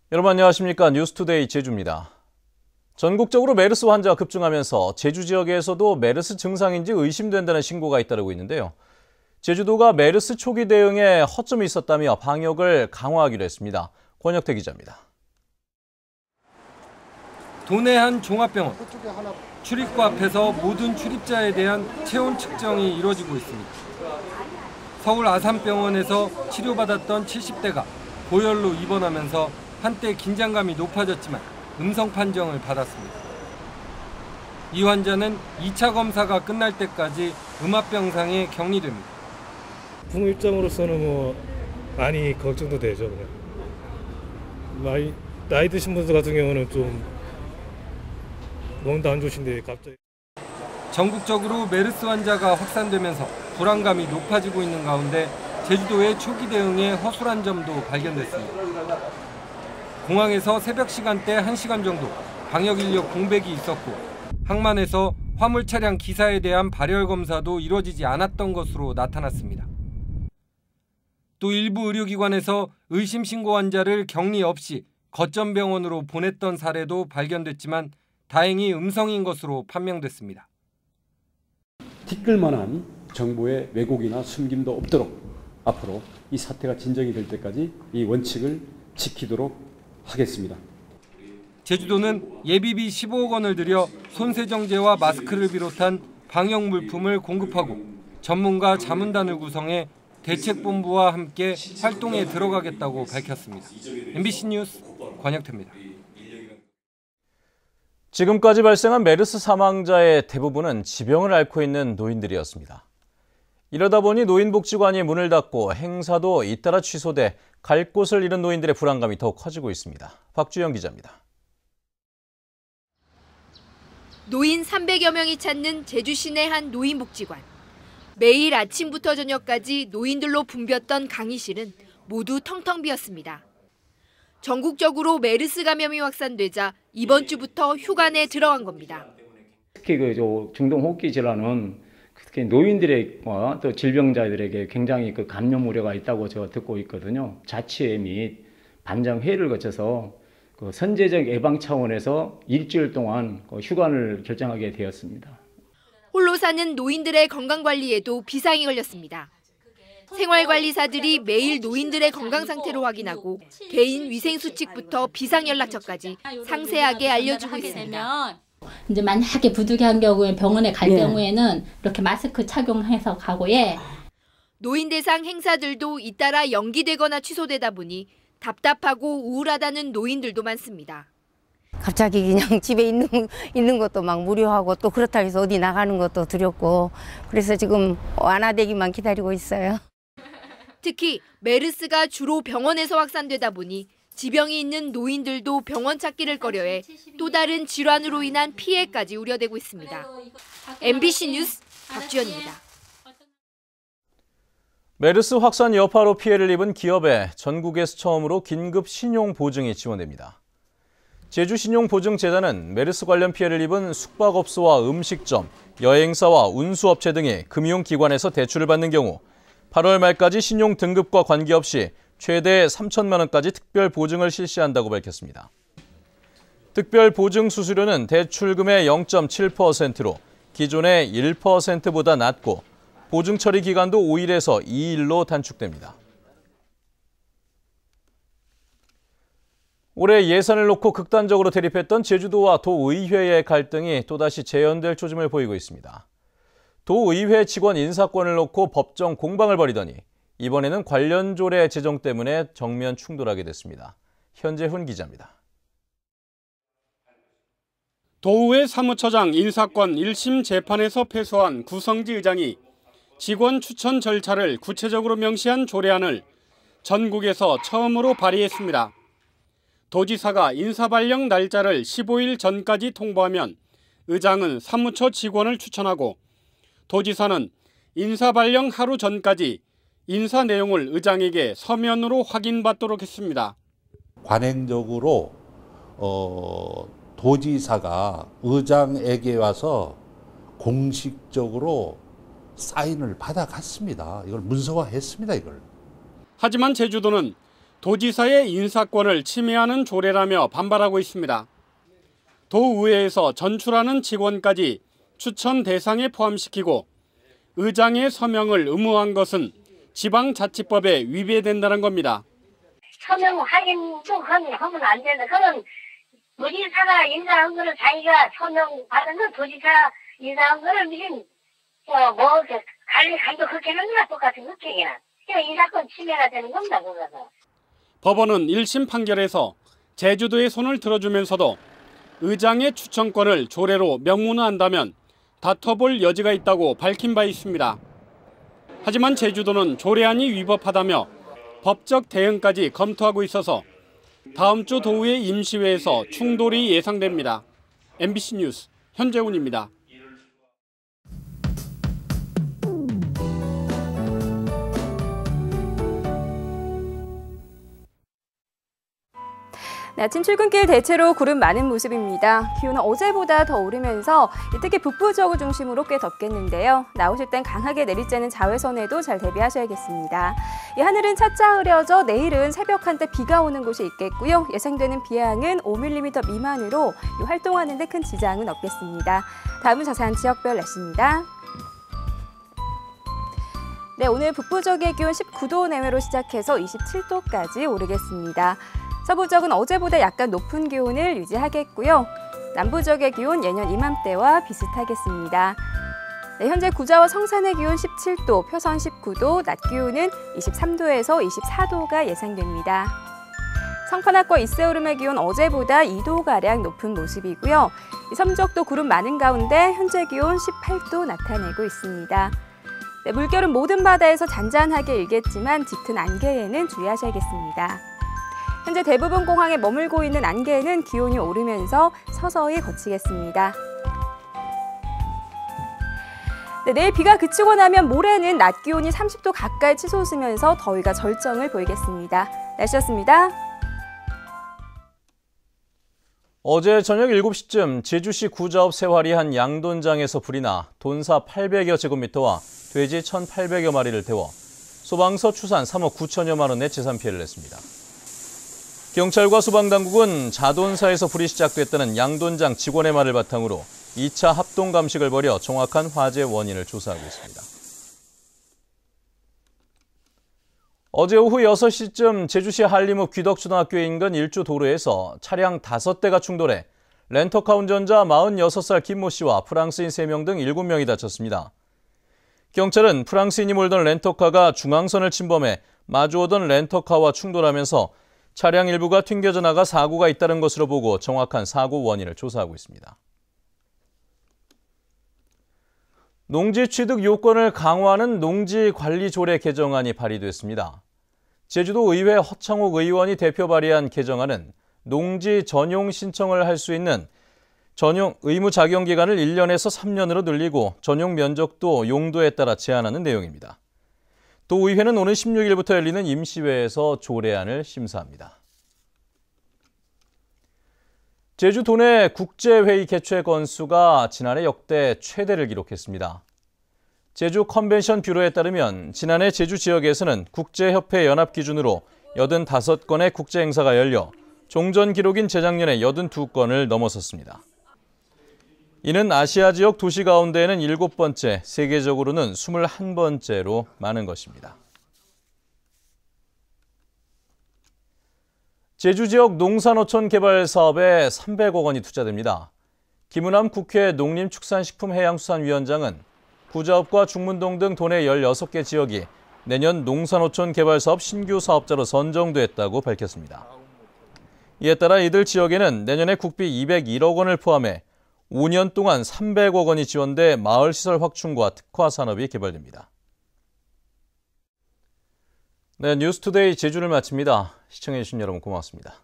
여러분 안녕하십니까? 뉴스투데이 제주입니다. 전국적으로 메르스 환자가 급증하면서 제주 지역에서도 메르스 증상인지 의심된다는 신고가 잇따르고 있는데요. 제주도가 메르스 초기 대응에 허점이 있었다며 방역을 강화하기로 했습니다. 권혁태 기자입니다. 도내 한 종합병원 출입구 앞에서 모든 출입자에 대한 체온 측정이 이루어지고 있습니다. 서울 아산병원에서 치료받았던 70대가 고열로 입원하면서 한때 긴장감이 높아졌지만 음성 판정을 받았습니다. 이 환자는 2차 검사가 끝날 때까지 음압병상에 격리됩니다. 부모 입장으로서는 많이 걱정도 되죠. 그냥 나이 드신 분들 같은 경우는 좀 몸도 안 좋으신데 갑자기. 전국적으로 메르스 환자가 확산되면서 불안감이 높아지고 있는 가운데 제주도의 초기 대응에 허술한 점도 발견됐습니다. 공항에서 새벽 시간대 1시간 정도 방역 인력 공백이 있었고 항만에서 화물 차량 기사에 대한 발열 검사도 이루어지지 않았던 것으로 나타났습니다. 또 일부 의료기관에서 의심 신고 환자를 격리 없이 거점 병원으로 보냈던 사례도 발견됐지만 다행히 음성인 것으로 판명됐습니다. 티끌만한 정보의 왜곡이나 숨김도 없도록 앞으로 이 사태가 진정이 될 때까지 이 원칙을 지키도록 하겠습니다. 제주도는 예비비 15억 원을 들여 손세정제와 마스크를 비롯한 방역 물품을 공급하고 전문가 자문단을 구성해 대책본부와 함께 활동에 들어가겠다고 밝혔습니다. MBC 뉴스 권혁태입니다. 지금까지 발생한 메르스 사망자의 대부분은 지병을 앓고 있는 노인들이었습니다. 이러다 보니 노인복지관이 문을 닫고 행사도 잇따라 취소돼 갈 곳을 잃은 노인들의 불안감이 더욱 커지고 있습니다. 박주영 기자입니다. 노인 300여 명이 찾는 제주 시내 한 노인복지관. 매일 아침부터 저녁까지 노인들로 붐볐던 강의실은 모두 텅텅 비었습니다. 전국적으로 메르스 감염이 확산되자 이번 주부터 휴관에 들어간 겁니다. 특히 중동호흡기 질환은 특히 노인들의 또 질병자들에게 굉장히 감염 우려가 있다고 제가 듣고 있거든요. 자치회 및 반장 회의를 거쳐서 선제적 예방 차원에서 일주일 동안 휴관을 결정하게 되었습니다. 홀로 사는 노인들의 건강관리에도 비상이 걸렸습니다. 생활관리사들이 매일 노인들의 건강 상태를 확인하고 개인 위생수칙부터 비상연락처까지 상세하게 알려주고 있습니다. 이제 만약에 부득이한 경우에 병원에 갈 경우에는 이렇게 마스크 착용해서 가고 노인 대상 행사들도 잇따라 연기되거나 취소되다 보니 답답하고 우울하다는 노인들도 많습니다. 갑자기 그냥 집에 있는 것도 막 무료하고 또 그렇다고 해서 어디 나가는 것도 두렵고 그래서 지금 완화되기만 기다리고 있어요. 특히 메르스가 주로 병원에서 확산되다 보니 지병이 있는 노인들도 병원 찾기를 꺼려해 또 다른 질환으로 인한 피해까지 우려되고 있습니다. MBC 뉴스 박주연입니다. 메르스 확산 여파로 피해를 입은 기업에 전국에서 처음으로 긴급 신용 보증이 지원됩니다. 제주신용보증재단은 메르스 관련 피해를 입은 숙박업소와 음식점, 여행사와 운수업체 등이 금융기관에서 대출을 받는 경우 8월 말까지 신용 등급과 관계없이 최대 3천만 원까지 특별 보증을 실시한다고 밝혔습니다. 특별 보증 수수료는 대출금의 0.7%로 기존의 1%보다 낮고 보증 처리 기간도 5일에서 2일로 단축됩니다. 올해 예산을 놓고 극단적으로 대립했던 제주도와 도의회의 갈등이 또다시 재연될 조짐을 보이고 있습니다. 도의회 직원 인사권을 놓고 법정 공방을 벌이더니 이번에는 관련 조례 제정 때문에 정면 충돌하게 됐습니다. 현재훈 기자입니다. 도의회 사무처장 인사권 1심 재판에서 패소한 구성지 의장이 직원 추천 절차를 구체적으로 명시한 조례안을 전국에서 처음으로 발의했습니다. 도지사가 인사발령 날짜를 15일 전까지 통보하면 의장은 사무처 직원을 추천하고 도지사는 인사발령 하루 전까지 인사 내용을 의장에게 서면으로 확인받도록 했습니다. 관행적으로 도지사가 의장에게 와서 공식적으로 사인을 받아갔습니다. 이걸 문서화했습니다. 이걸. 하지만 제주도는 도지사의 인사권을 침해하는 조례라며 반발하고 있습니다. 도의회에서 전출하는 직원까지 추천 대상에 포함시키고 의장의 서명을 의무화한 것은 지방자치법에 위배된다는 겁니다. 서명 확인도 하면 안 된다. 그건 도지사가 인사한 거를 자기가 서명 받은 건 도지사 인사한 거를 무슨 관리도 그렇게 하는 거랑 똑같은 것이야. 인사권 침해가 되는 겁니다. 그거는. 법원은 1심 판결에서 제주도의 손을 들어주면서도 의장의 추천권을 조례로 명문화한다면 다퉈볼 여지가 있다고 밝힌 바 있습니다. 하지만 제주도는 조례안이 위법하다며 법적 대응까지 검토하고 있어서 다음 주 도의회 임시회에서 충돌이 예상됩니다. MBC 뉴스 현재훈입니다. 네, 아침 출근길 대체로 구름 많은 모습입니다. 기온은 어제보다 더 오르면서 특히 북부 지역을 중심으로 꽤 덥겠는데요. 나오실 땐 강하게 내리쬐는 자외선에도 잘 대비하셔야겠습니다. 이 하늘은 차차 흐려져 내일은 새벽 한때 비가 오는 곳이 있겠고요. 예상되는 비양은 5mm 미만으로 활동하는 데 큰 지장은 없겠습니다. 다음은 자세한 지역별 날씨입니다. 네, 오늘 북부 지역의 기온 19도 내외로 시작해서 27도까지 오르겠습니다. 서부 지역은 어제보다 약간 높은 기온을 유지하겠고요. 남부 지역의 기온 예년 이맘때와 비슷하겠습니다. 네, 현재 구자와 성산의 기온 17도, 표선 19도, 낮 기온은 23도에서 24도가 예상됩니다. 성판악과 이세오름의 기온 어제보다 2도가량 높은 모습이고요. 섬적도 구름 많은 가운데 현재 기온 18도 나타내고 있습니다. 네, 물결은 모든 바다에서 잔잔하게 일겠지만 짙은 안개에는 주의하셔야겠습니다. 현재 대부분 공항에 머물고 있는 안개에는 기온이 오르면서 서서히 걷히겠습니다. 네, 내일 비가 그치고 나면 모레는 낮 기온이 30도 가까이 치솟으면서 더위가 절정을 보이겠습니다. 날씨였습니다. 어제 저녁 7시쯤 제주시 구자읍 세화리 한 양돈장에서 불이 나 돈사 800여 제곱미터와 돼지 1,800여 마리를 태워 소방서 추산 3억 9천여만 원의 재산 피해를 냈습니다. 경찰과 소방당국은 자돈사에서 불이 시작됐다는 양돈장 직원의 말을 바탕으로 2차 합동 감식을 벌여 정확한 화재 원인을 조사하고 있습니다. 어제 오후 6시쯤 제주시 한림읍 귀덕초등학교 인근 일주 도로에서 차량 5대가 충돌해 렌터카 운전자 46살 김모 씨와 프랑스인 3명 등 7명이 다쳤습니다. 경찰은 프랑스인이 몰던 렌터카가 중앙선을 침범해 마주오던 렌터카와 충돌하면서 차량 일부가 튕겨져 나가 사고가 잇따른 것으로 보고 정확한 사고 원인을 조사하고 있습니다. 농지 취득 요건을 강화하는 농지관리조례 개정안이 발의됐습니다. 제주도 의회 허창욱 의원이 대표 발의한 개정안은 농지 전용 신청을 할 수 있는 전용 의무 자격 기간을 1년에서 3년으로 늘리고 전용 면적도 용도에 따라 제한하는 내용입니다. 도의회는 오는 16일부터 열리는 임시회에서 조례안을 심사합니다. 제주 도내 국제회의 개최 건수가 지난해 역대 최대를 기록했습니다. 제주 컨벤션 뷰로에 따르면 지난해 제주 지역에서는 국제협회 연합 기준으로 85건의 국제 행사가 열려 종전 기록인 재작년에 82건을 넘어섰습니다. 이는 아시아 지역 도시 가운데에는 7번째, 세계적으로는 21번째로 많은 것입니다. 제주 지역 농산어촌 개발 사업에 300억 원이 투자됩니다. 김은남 국회 농림축산식품해양수산위원장은 구자읍과 중문동 등 도내 16개 지역이 내년 농산어촌 개발 사업 신규 사업자로 선정됐다고 밝혔습니다. 이에 따라 이들 지역에는 내년에 국비 201억 원을 포함해 5년 동안 300억 원이 지원돼 마을시설 확충과 특화 산업이 개발됩니다. 네, 뉴스투데이 제주를 마칩니다. 시청해주신 여러분 고맙습니다.